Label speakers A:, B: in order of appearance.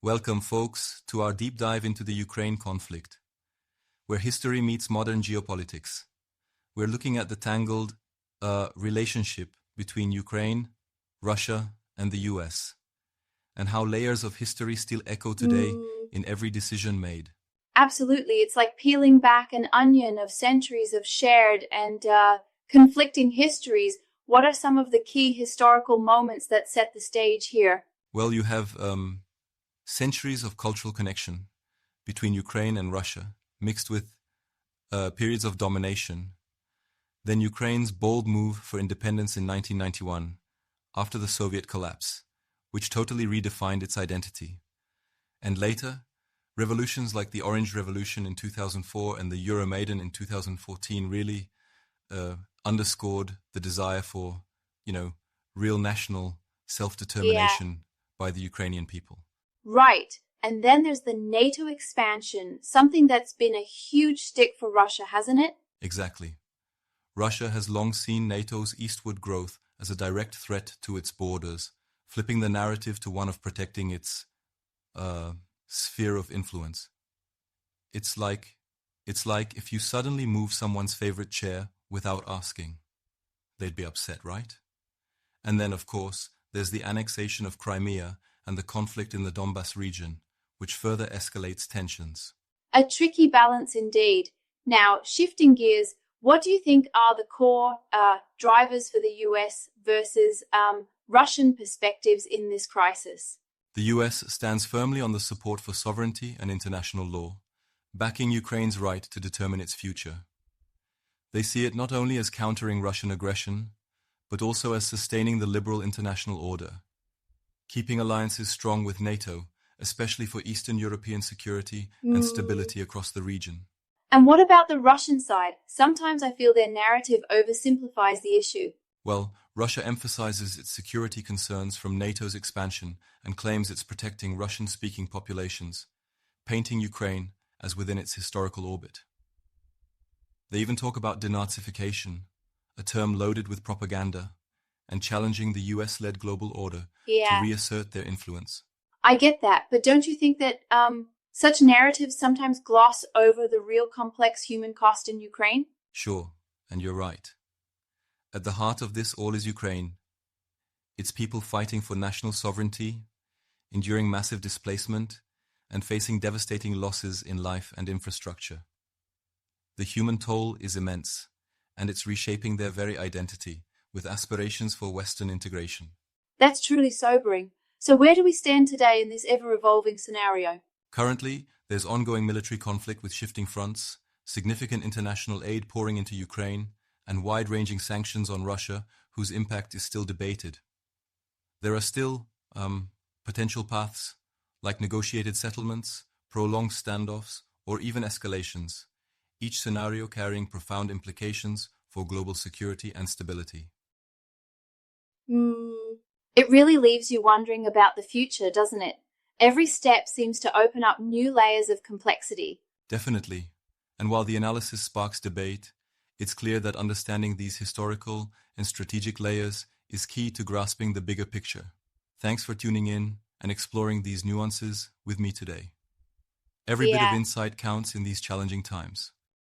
A: Welcome, folks, to our deep dive into the Ukraine conflict, where history meets modern geopolitics. We're looking at the tangled relationship between Ukraine, Russia, and the US, and how layers of history still echo today in every decision made.
B: Absolutely. It's like peeling back an onion of centuries of shared and conflicting histories. What are some of the key historical moments that set the stage here?
A: Well, you have centuries of cultural connection between Ukraine and Russia, mixed with periods of domination. Then Ukraine's bold move for independence in 1991, after the Soviet collapse, which totally redefined its identity. And later, revolutions like the Orange Revolution in 2004 and the Euromaidan in 2014 really underscored the desire for, real national
B: Yeah,
A: self-determination by the Ukrainian people.
B: right. And then there's the NATO expansion, something that's been a huge stick for Russia, hasn't it?
A: Exactly. Russia has long seen NATO's eastward growth as a direct threat to its borders, flipping the narrative to one of protecting its sphere of influence. It's like it's like if you suddenly move someone's favorite chair without asking. They'd be upset, right? And then, of course, there's the annexation of Crimea and the conflict in the Donbas region, which further escalates tensions.
B: A tricky balance indeed. Now, shifting gears, what do you think are the core drivers for the US versus Russian perspectives in this crisis?
A: The US stands firmly on the support for sovereignty and international law, backing Ukraine's right to determine its future. They see it not only as countering Russian aggression, but also as sustaining the liberal international order, keeping alliances strong with NATO, especially for Eastern European security and stability across the region.
B: And what about the Russian side? Sometimes I feel their narrative oversimplifies the issue.
A: Well, Russia emphasizes its security concerns from NATO's expansion and claims it's protecting Russian-speaking populations, painting Ukraine as within its historical orbit. They even talk about denazification, a term loaded with propaganda, and challenging the US-led global order to
B: Yeah,
A: reassert their influence.
B: I get that, but don't you think that such narratives sometimes gloss over the real complex human cost in Ukraine?
A: Sure, and you're right. At the heart of this all is Ukraine, its people fighting for national sovereignty, enduring massive displacement, and facing devastating losses in life and infrastructure. The human toll is immense, and it's reshaping their very identity with aspirations for Western integration.
B: That's truly sobering. So, where do we stand today in this ever evolving scenario?
A: Currently, there's ongoing military conflict with shifting fronts, significant international aid pouring into Ukraine, and wide-ranging sanctions on Russia whose impact is still debated. There are still potential paths like negotiated settlements, prolonged standoffs, or even escalations, each scenario carrying profound implications for global security and stability.
B: Hmm. It really leaves you wondering about the future, doesn't it? Every step seems to open up new layers of complexity.
A: Definitely. And while the analysis sparks debate, it's clear that understanding these historical and strategic layers is key to grasping the bigger picture. Thanks for tuning in and exploring these nuances with me today. Every bit of
B: Yeah,
A: insight counts in these challenging times.